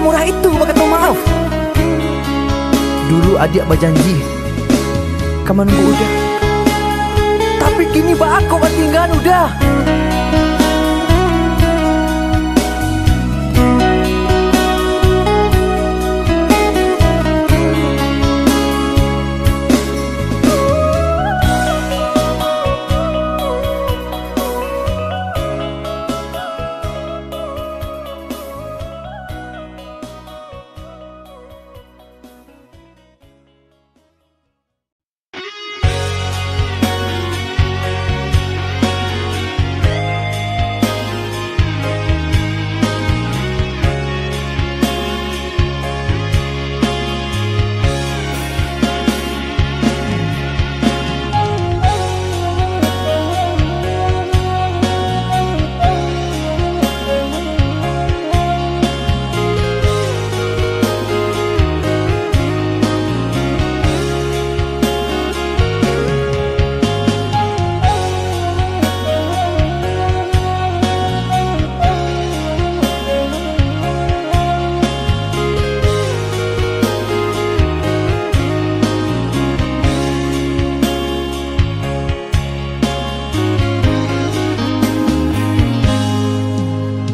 semurah itu berkata maaf. Dulu adik berjanji kamu nunggu udah, tapi kini aku tinggal udah.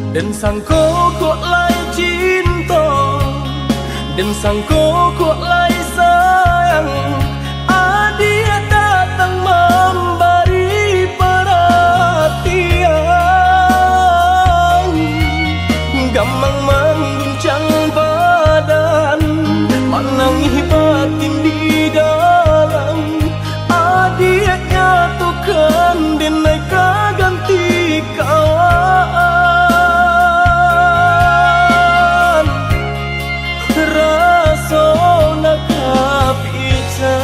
Dan sang kok lai cinta, dan sang kok lai sayang, adik datang memberi perhatian, gamang mengguncang badan, menangis batin di dalam, adik nyatukan denai ganti kawan. Rasa nak bicara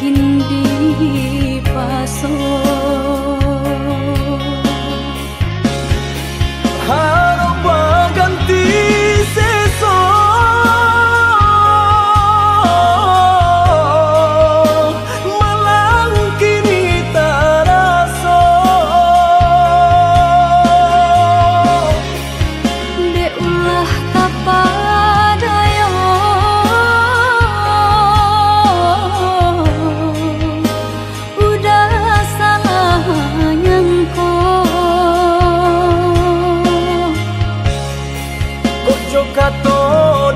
kindi paso harap ganti seso malang kini taraso de ulah tapadayo udah salah nyangko Kojo kato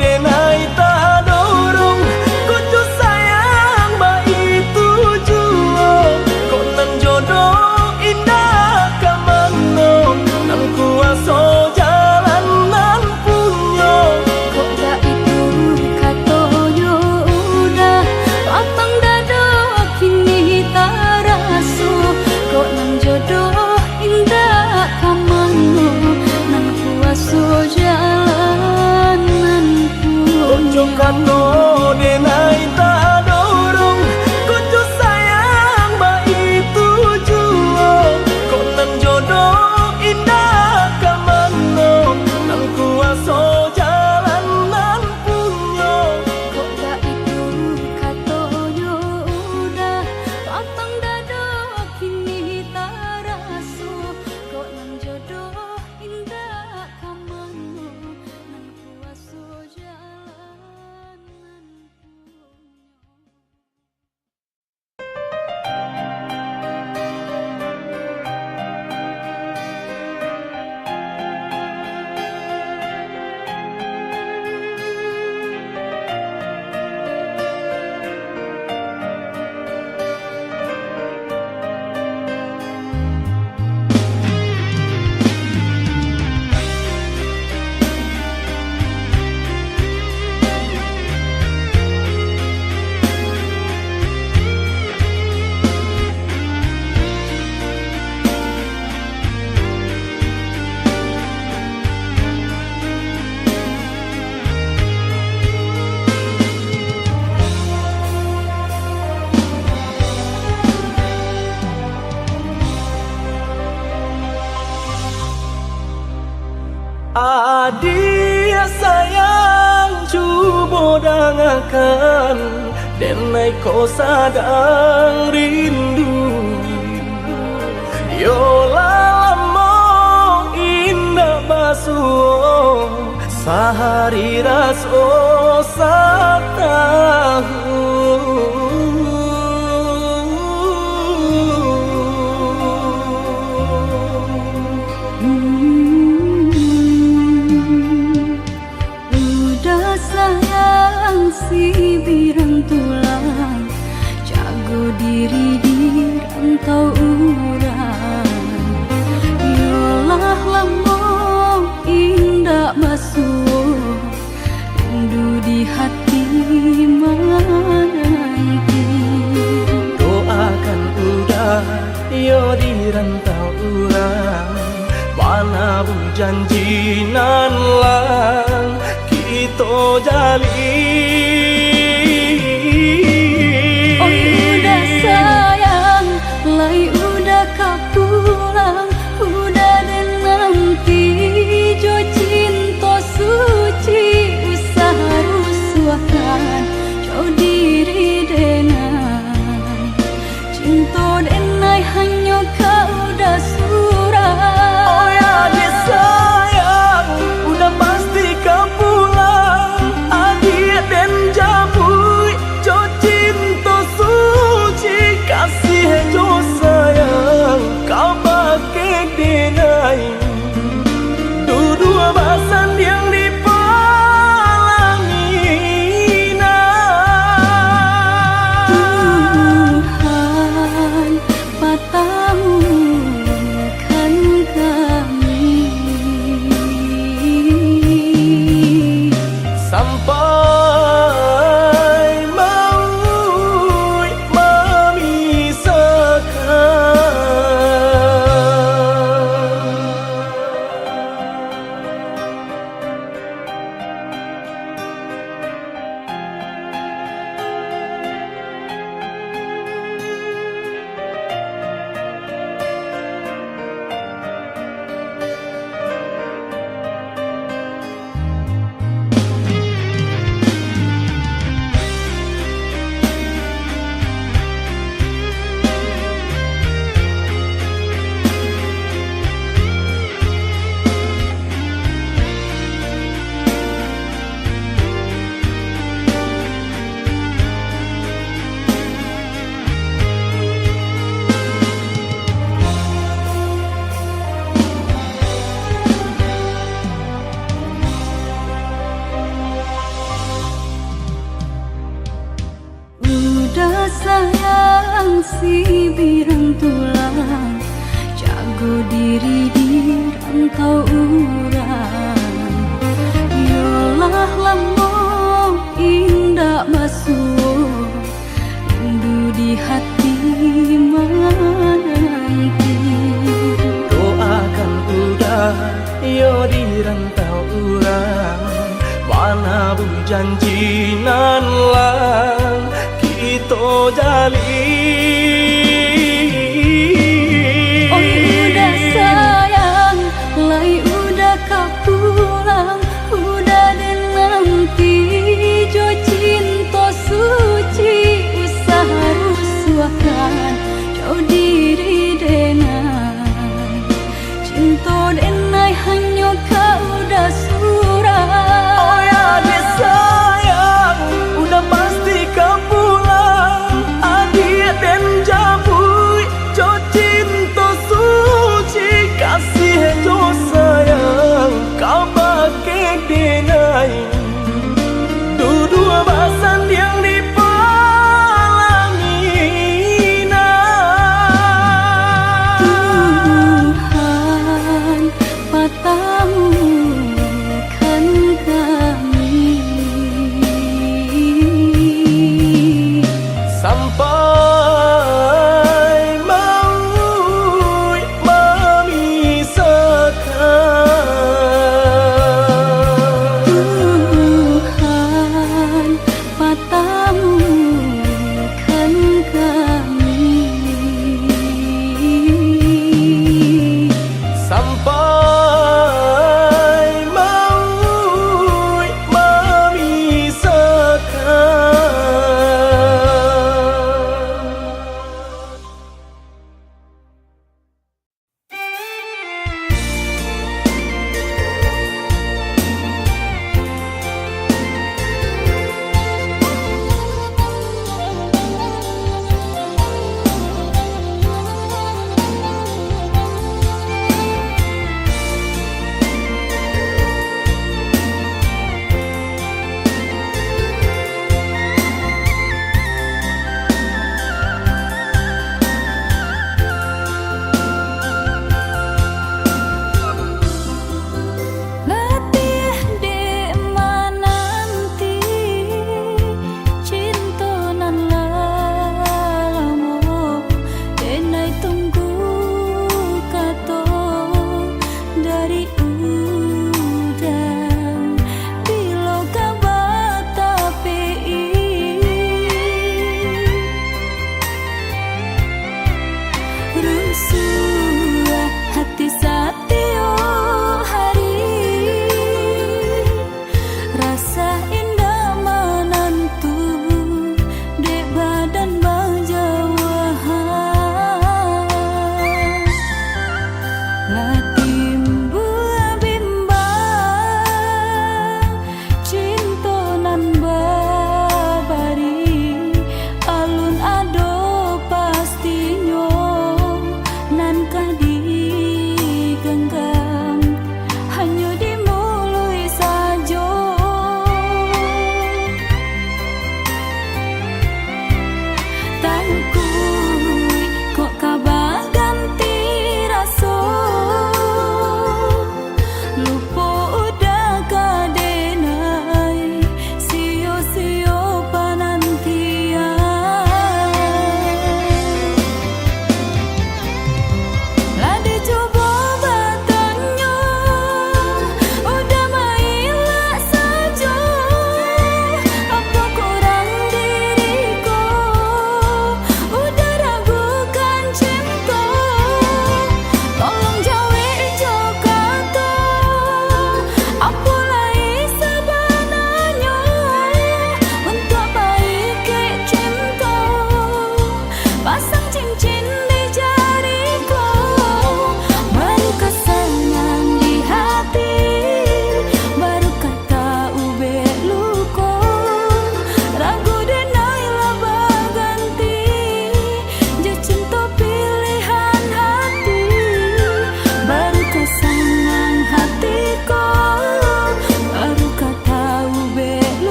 denai tak dorong Kojo sayang bayi tujuh Konan jodoh indah kamano Nang kuaso jalan nan punyo Koda itu katoyo udah lapang dado kini taraso kok nang jodoh indah kamano nang kuaso jalan nan Kojo kato denai tak dorong Kojo sayang bayi tujuh Konan jodoh indah kamano Nang kuaso jalan nan punyo Koda itu katoyo udah lapang dado kini taraso kok nang jodoh indah kamano nang kuaso jalan nan punyo Adia sayang cubo dangakan Denai ko sadang rindu Yola lamo indah basuh Sehari raso satahu Udah sayang si birang tulang jago diri di rantau urang yolah lamo indah basuh rindu di hati menanti Doakan udah yo di rantau urang Mana bu janji nan lang Kito jali Oh udah sayang lai udah kau pulang udah dan nanti jo cinta suci usaha rusuhan jauh diri denai cinta denai hanya kau udah surah Oh ya dia sayang Udah pasti kau pulang Adik dan udah sayang si birantulang, jago diri di rantau urang. Yolah lamo indah basuh, rindu di hati menanti. Doakan udah yo di rantau urang, mana bu janji nan lang kita jalin. Oi udah sayang, lai udah kau pulang, udah dan nanti jo cinta suci usaha rusuhkan jauh diri denai. Cinta denai hanya kau udah surah. Oh ya dia sayang, udah pasti kau pulang. Adik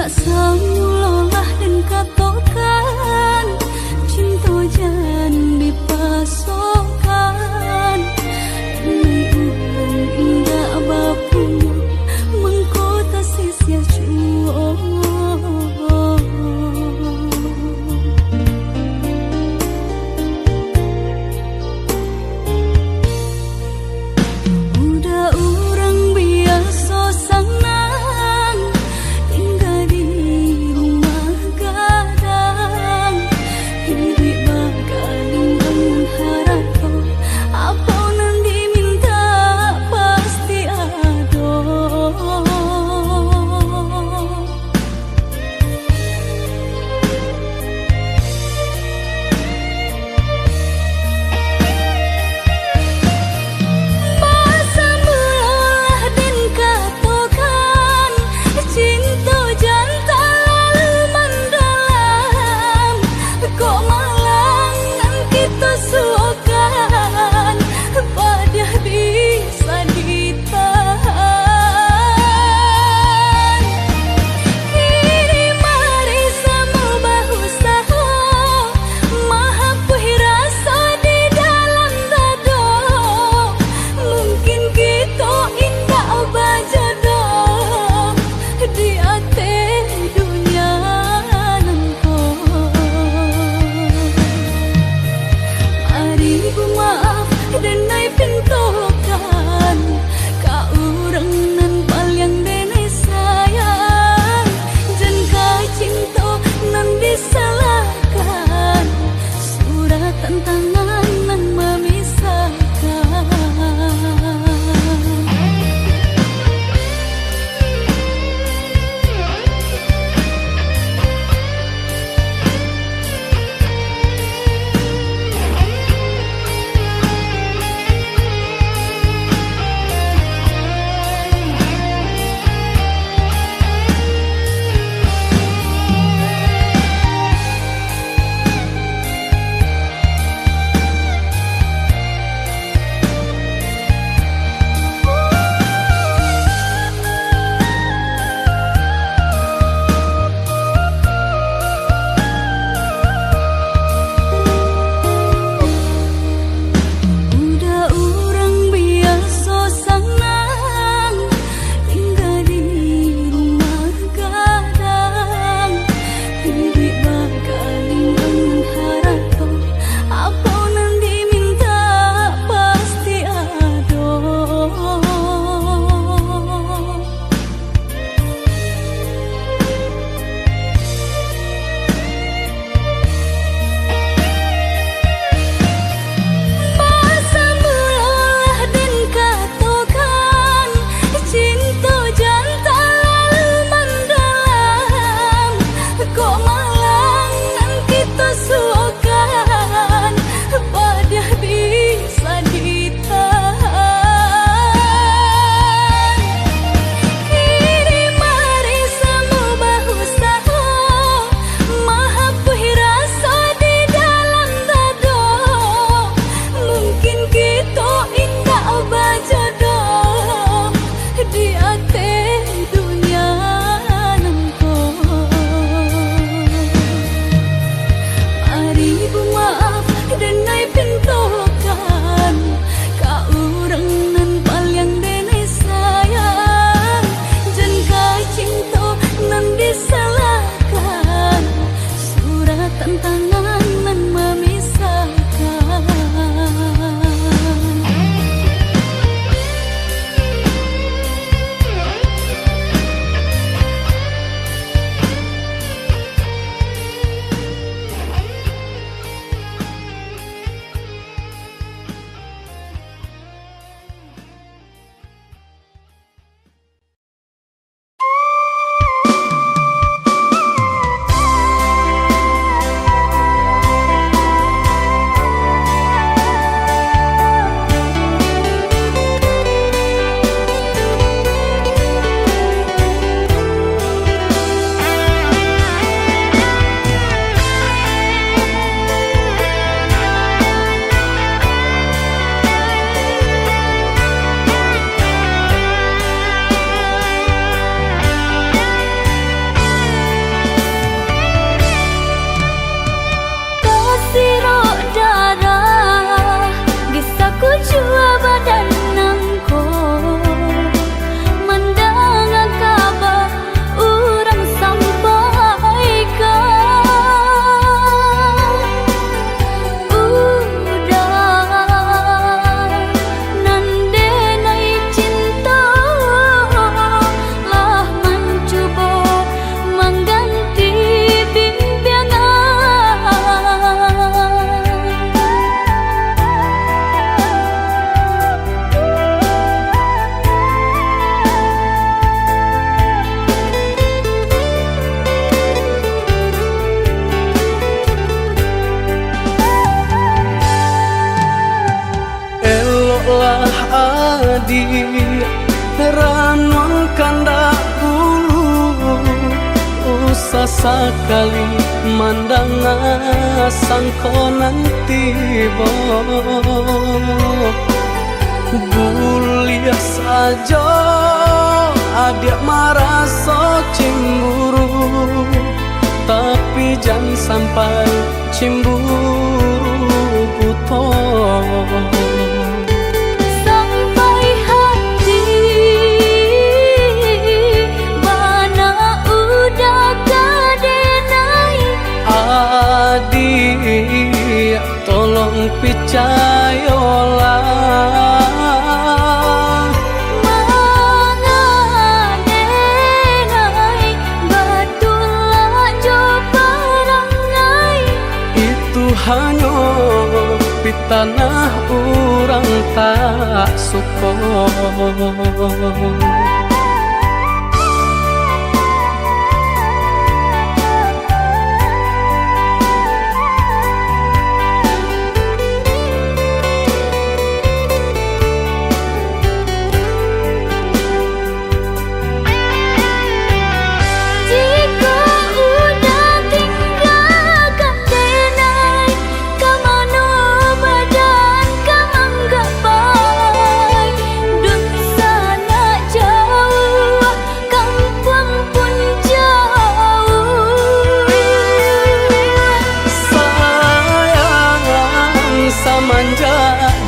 samulolah dan katokan cinta jan dipasokan Nai urang indah bapunya mengkota sia cuo Udah urang biasa sanang tinggal di rumah adi ranong kanda bulu usah sekali mandang sangkonan tiba guliah saja adik merasa cemburu tapi jangan sampai cemburu buta sampai hati mana udah kadenai adik tolong percayalah hanya di tanah orang tak suka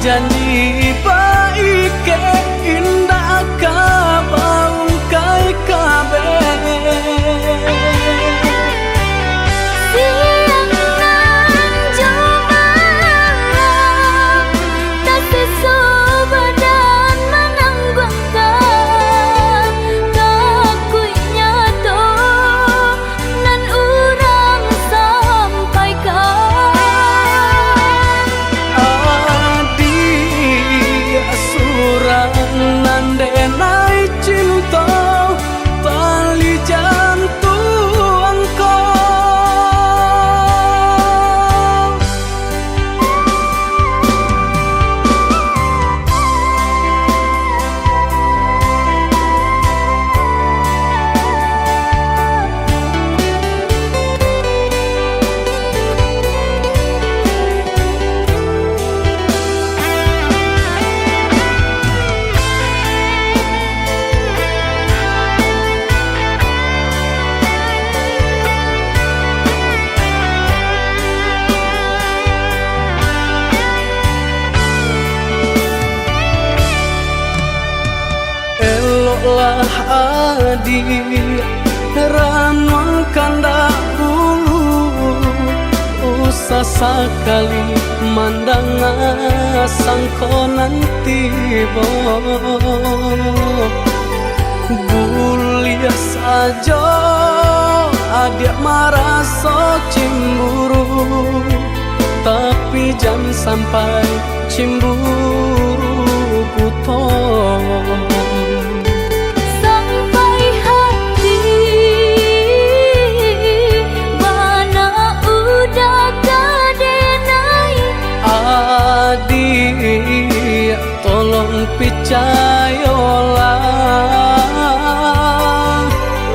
janji baik ke indah kabau kai kabe siang nan coba tak sesubadan menanggungkan kakunya to nan urang sampaikan nandenai cinta tali jantung kau eloklah adi ranong kanda bulu usah sekali mandang sangkonan tiba guliah saja adik merasa cemburu tapi jangan sampai cemburu buta sampai hati mana udah kadenai adik tolong percayalah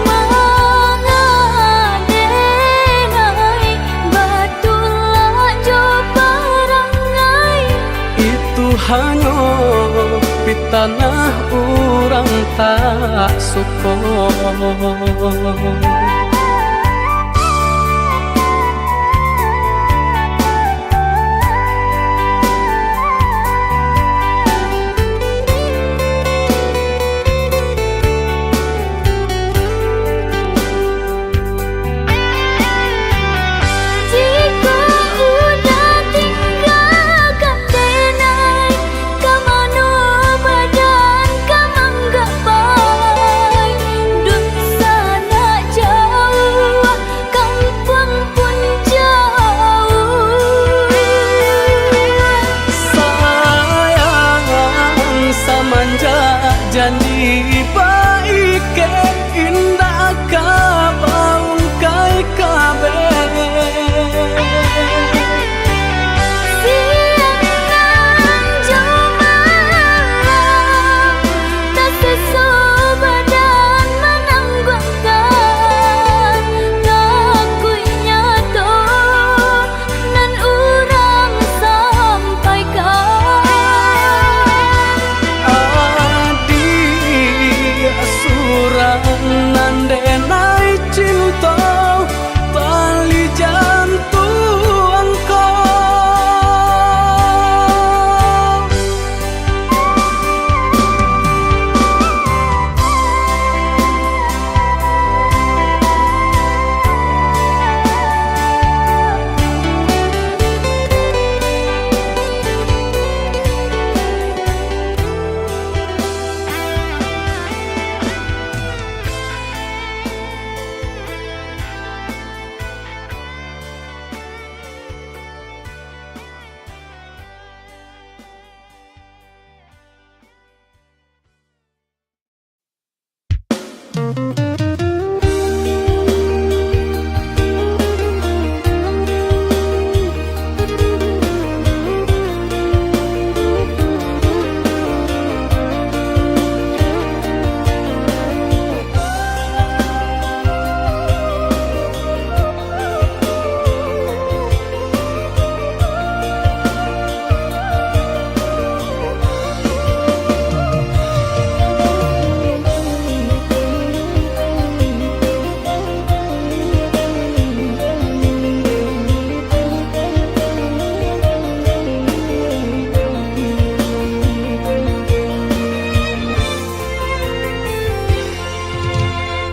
mangadenai batulah coba rangai itu hanya di tanah orang tak suka jauh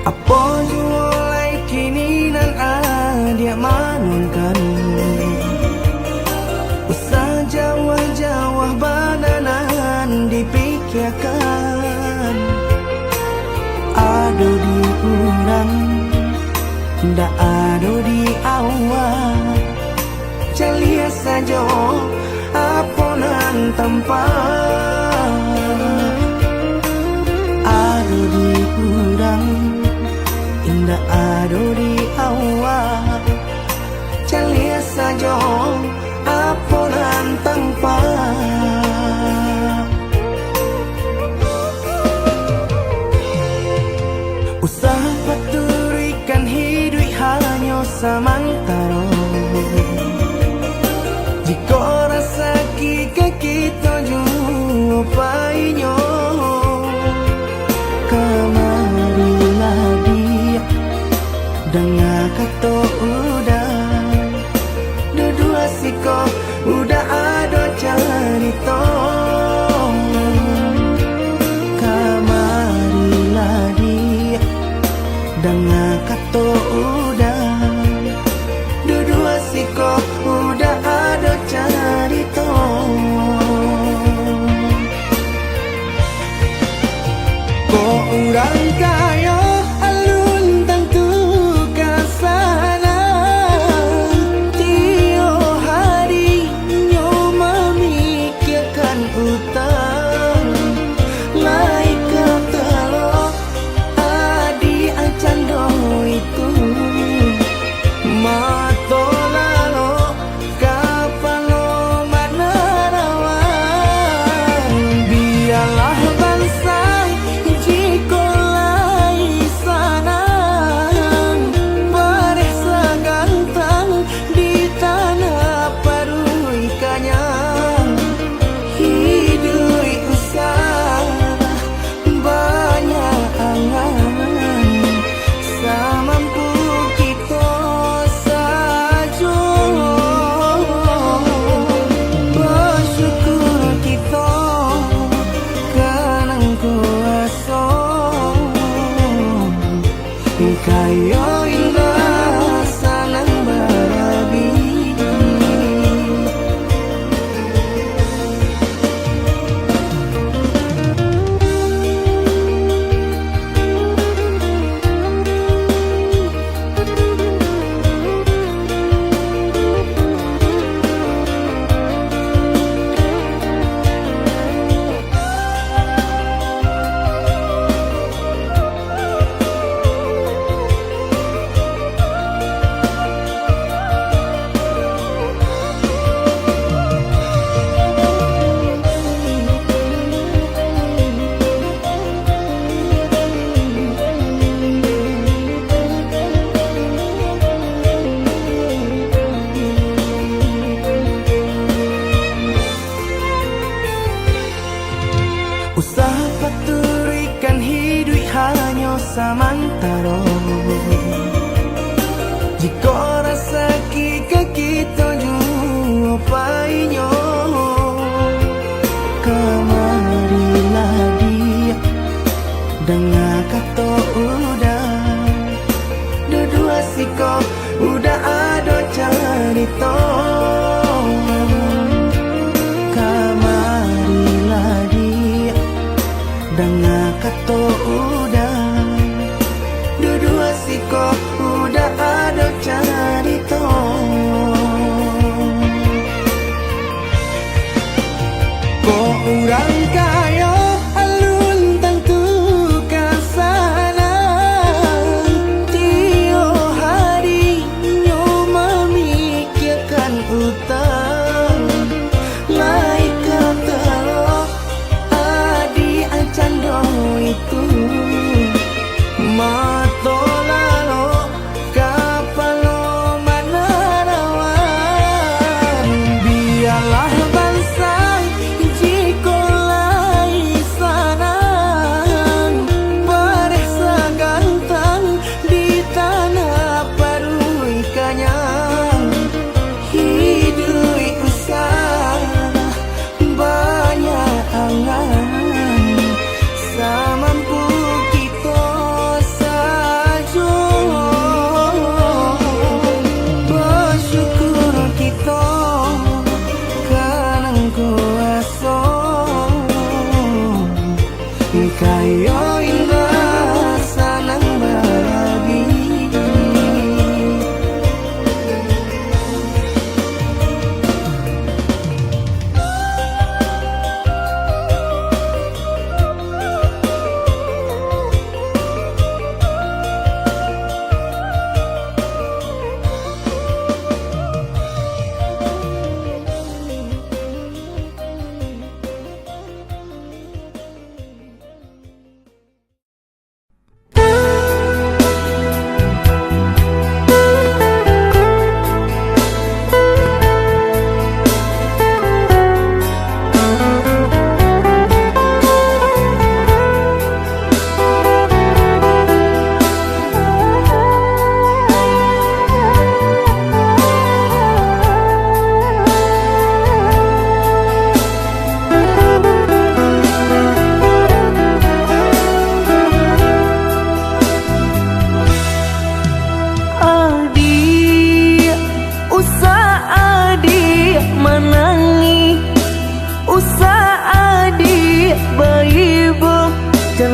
Apa mulai kini nan adia manunkan usah jawah-jawah bananan dipikirkan ado di urang ndak ado di awal celia saja aponan tempat ado di urang indah ado di awal celia saja aponan tempat usaha paturikan hidup hanya samantara jika rasa kita jumpa kamarilah dia dengan kata udah dua siko udah ada cerita kamarilah dia dengan kata udah dua siko udah ada cerita kok urang kaya alun tentu kasana tio hari nyo memikirkan utang laika telo adi acando itu mato lalo kapalo manarawan biarlah bangsa jika lai sanang paresa gantang di tanah parui kanyang hidup usah banyak angan samampu kita saja bersyukur kita kanang kuasa kaya indah sanang barabi usaha paturikan hidup hanya samantara jika rasa kita jumpainya kamarilah dia dengan kata udah dua siko udah ada cerita kamarilah dia dengan kata udah dua siko udah ada cerita kok urang kaya alun tentu kasana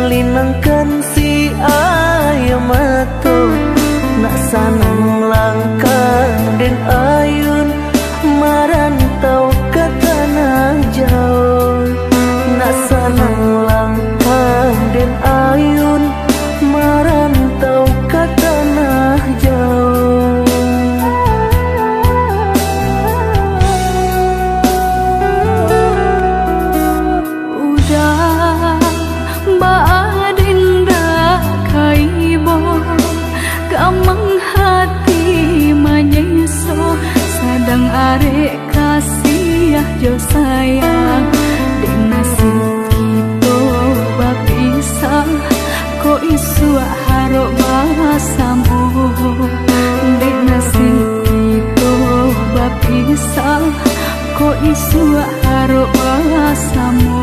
linangkan si ayam mato nak sanang langkah den ayun marantau ke tanah jauh nak sanang langkah den ayun marantau ke tanah jauh. Udah baadinda kaibo gamang hati manyeso sadang arek kasih jo sayang deng nasib kita bapisah ko isu harok basamu deng nasib kita bapisah ko isu harok basamu.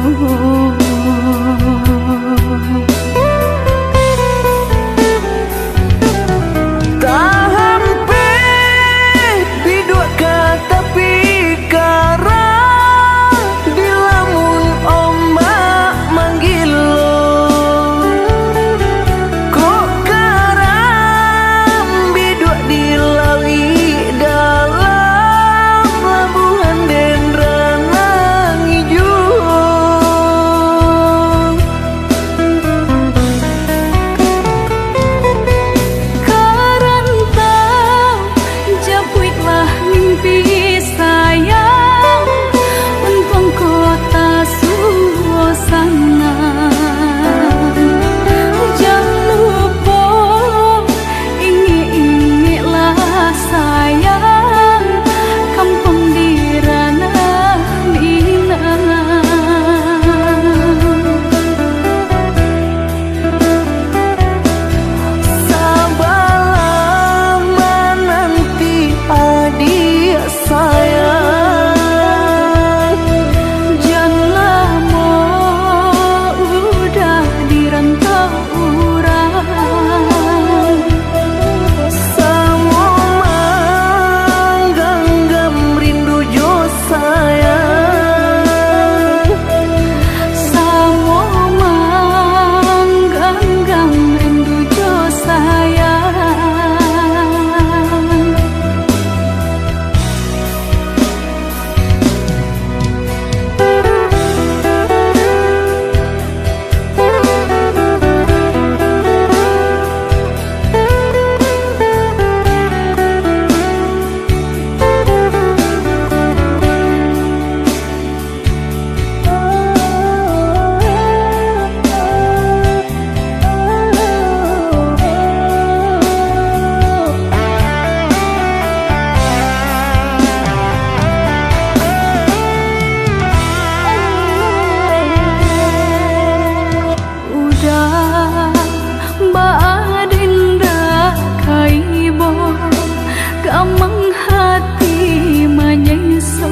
Gamang hati manyeso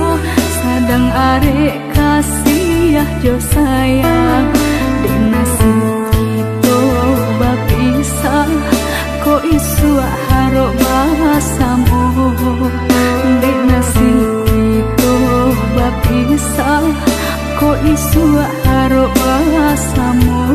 sadang arek kasih jo sayang dek nasib kita bapisah ko isu harok basamu dek nasib kita bapisah ko isu harok basamu.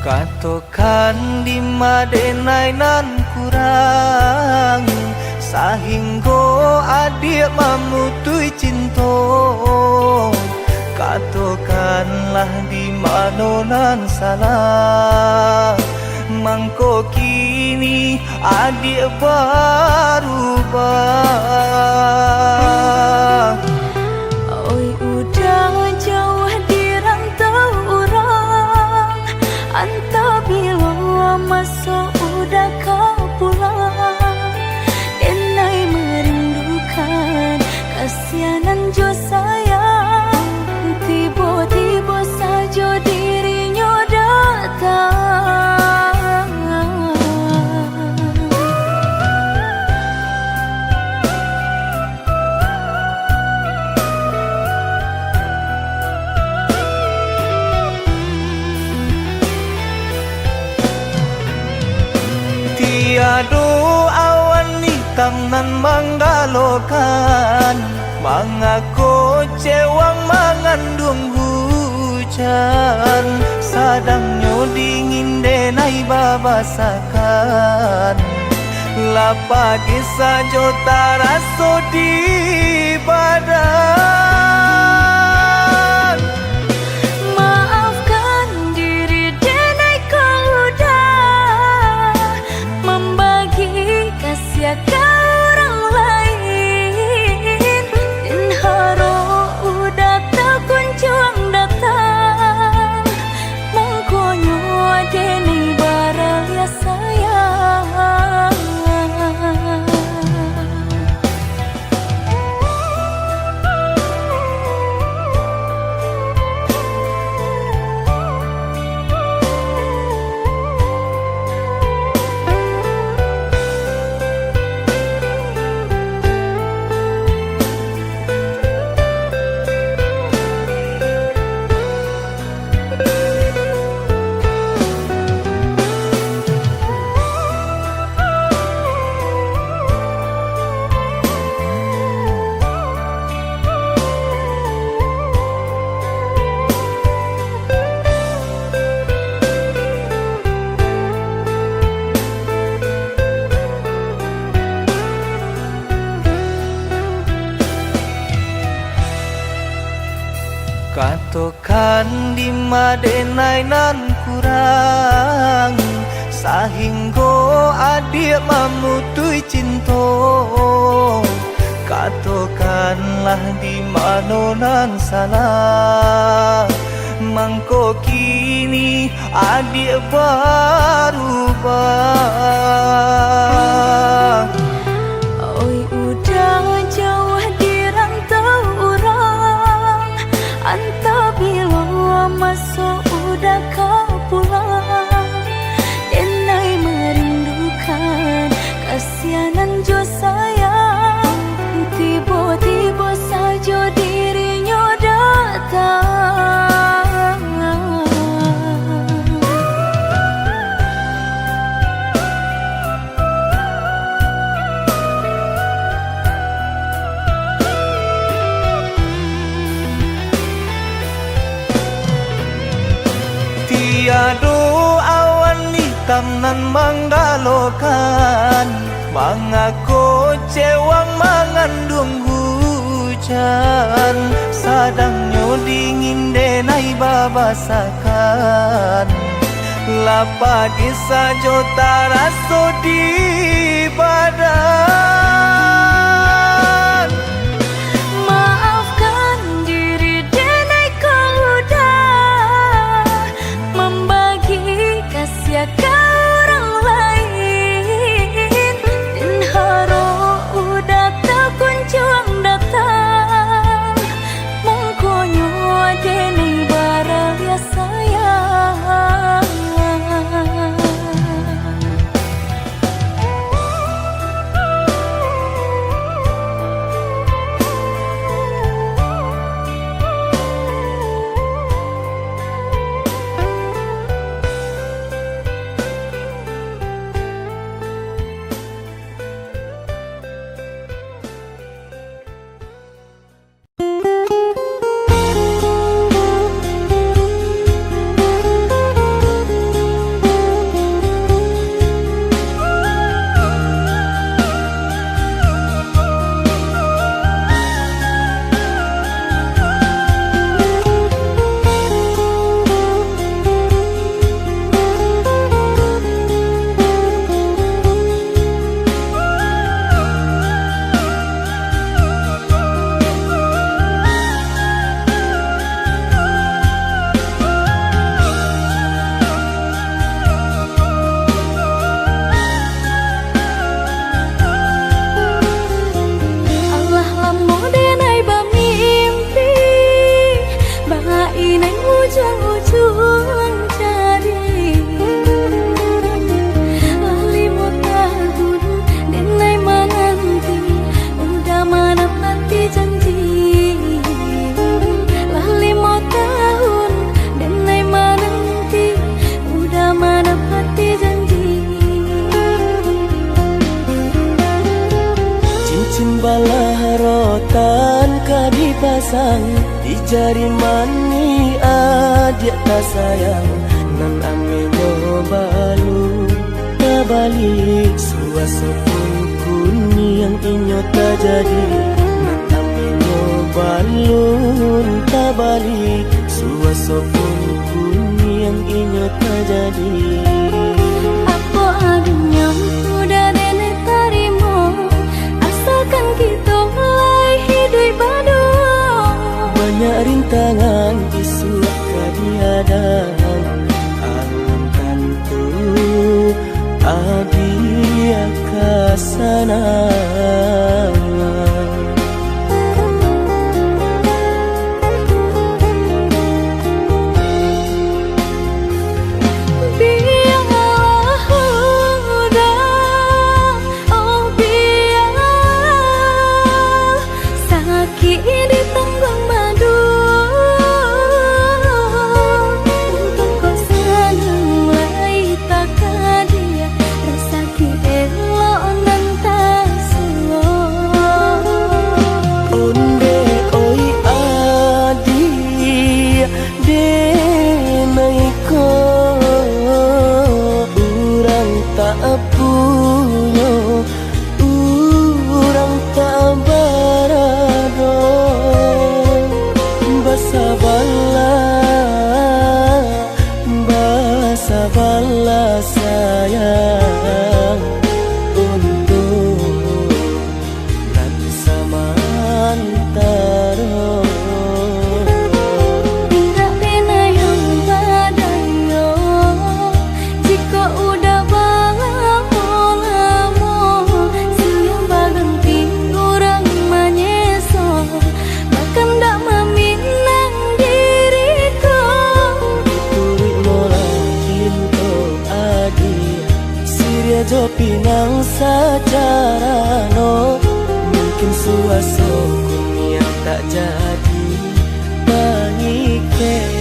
Katokan di madenai nan kurang sahingga adik mamutui cinta. Katokanlah di mana nan salah, mangko kini adik berubah. Oi udah jauh di rantau orang, anta bila masuk udah kau pulang. Denai merindukan kasihanan jo sayang, tiba-tiba saja dirinya datang. Tiada awan hitam nan menggalokan, mengaku cewang mengandung hujan. Sadangnya dingin denai babasakan, lapagi saja taraso di badan. Maafkan diri denai kau udah membagi kasih ke orang lain, dan haro udah tak kunjung datang. Mengkonyo denai baralia sayang. Katokan di madenai nan kurang sahingga adik mamutui cinta. Katokanlah di mana nan salah, mangko kini adik berubah. Oi udah jauh di rantau orang, anta bila masuk udah kau pulang. Denai merindukan kasihanan jo sayang, tiba-tiba saja dirinya datang. Tiada awan hitam nan menggalokan, mengaku cewang mengandung hujan. Sadangnya dingin denai babasakan, lapagi saja taraso di badan. Maafkan diri denai kau udah membagi kasih ke orang lain, dan haro udah tak kunjung datang. Mengkonyo denai baralia sayang. sang di jari mani adik tak sayang nan amenyo balu tabalik suasa kuni yang inyo tak jadi nan amenyo balun tabalik suasa kuni yang inyo tak jadi. Apa adanya udah nenek tarimo asalkan kita mulai hidup baru. Banyak rintangan isu kadiadang alam tentu adia kasana. Sabarlah sayang untuk nanti samantara. Tidak pernah yang badayo jika udah lamo siang berganti orang menyesal bahkan tak meminang diriku. Jo pinang secara no mungkin suaso yang tak jadi mengikat.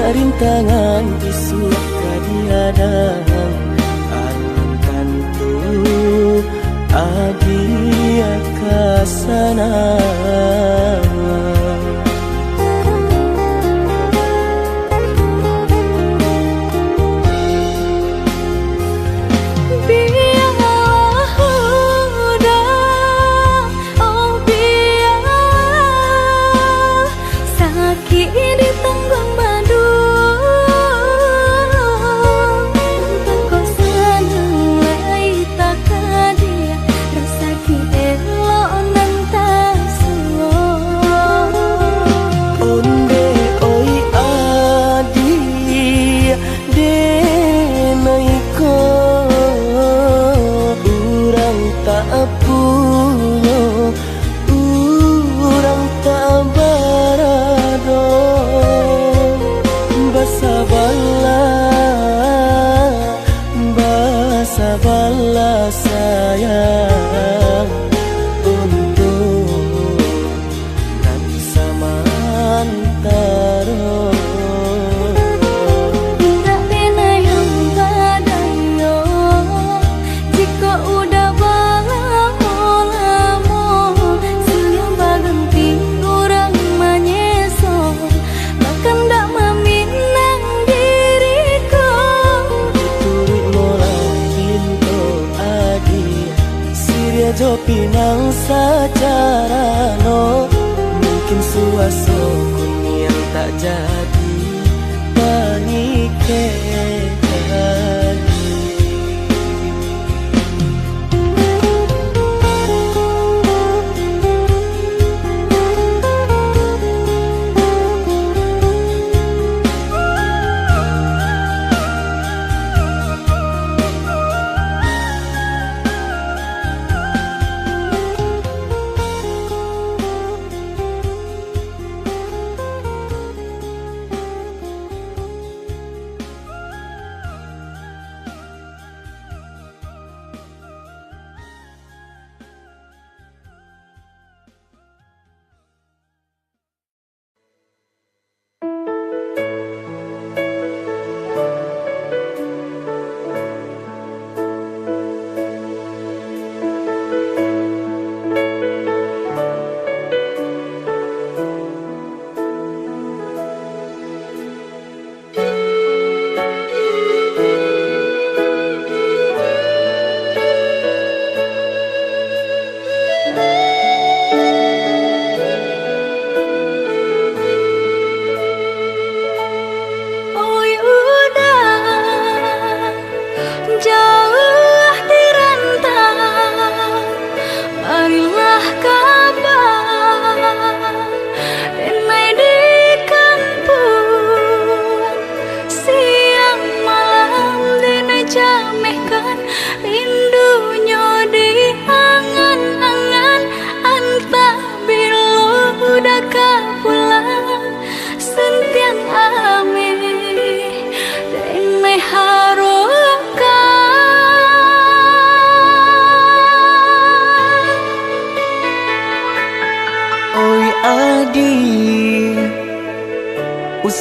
Rintangan isu kadiadang alam tentu adia kasana. Sabarlah sayang untuk nanti samantara. Tidak pernah yang badayo jika udah lamo siang berganti orang menyesal bahkan tak meminang diriku. Jo pinang secara no mungkin suaso yang tak jadi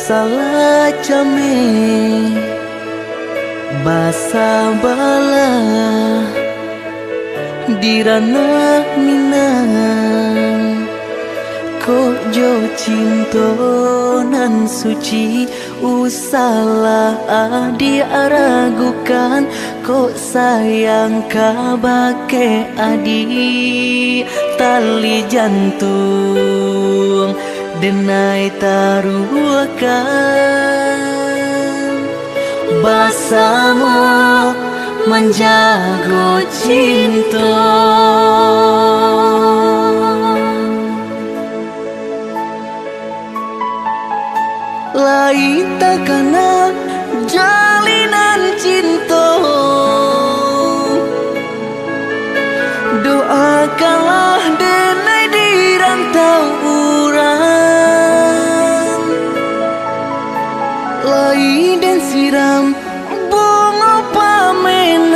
Salah jame basa bala dirana minang ko jo cinto nan suci usalah adi aragukan ko sayang kabake adi tali jantung denai taruhkan basamu menjago cinta lain tak kena jalinan cinta doakanlah denai di rantau urang lai dan siram bunga pamenang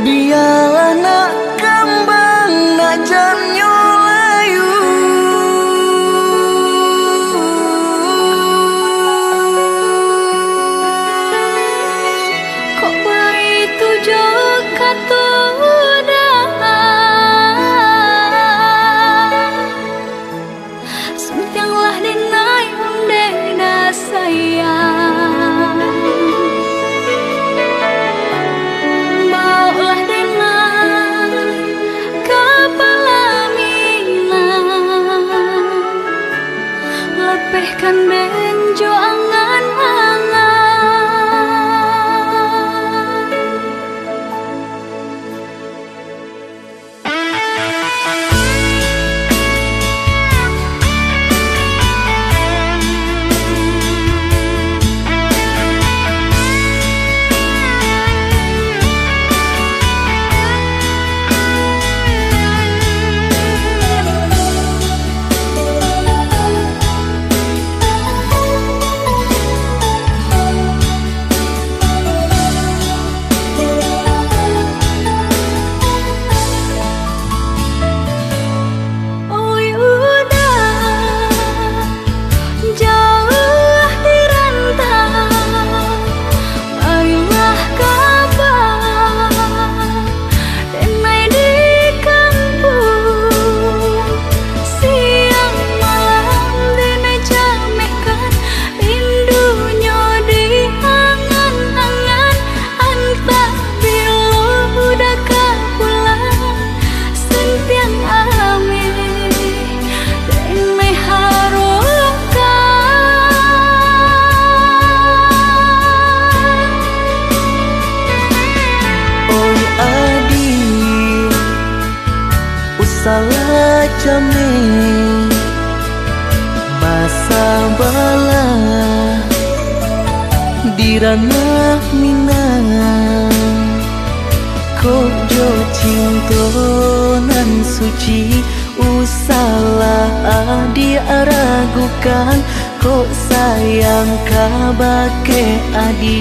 biarlah nak kembang nak jamnya layu jame basa bala dirana minang kok jo cinto nan suci usalah diaragukan kok sayang kabake adi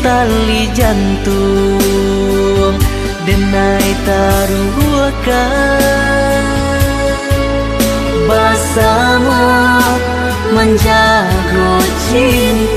tali jantung denai taruhkan bersama menjaga cinta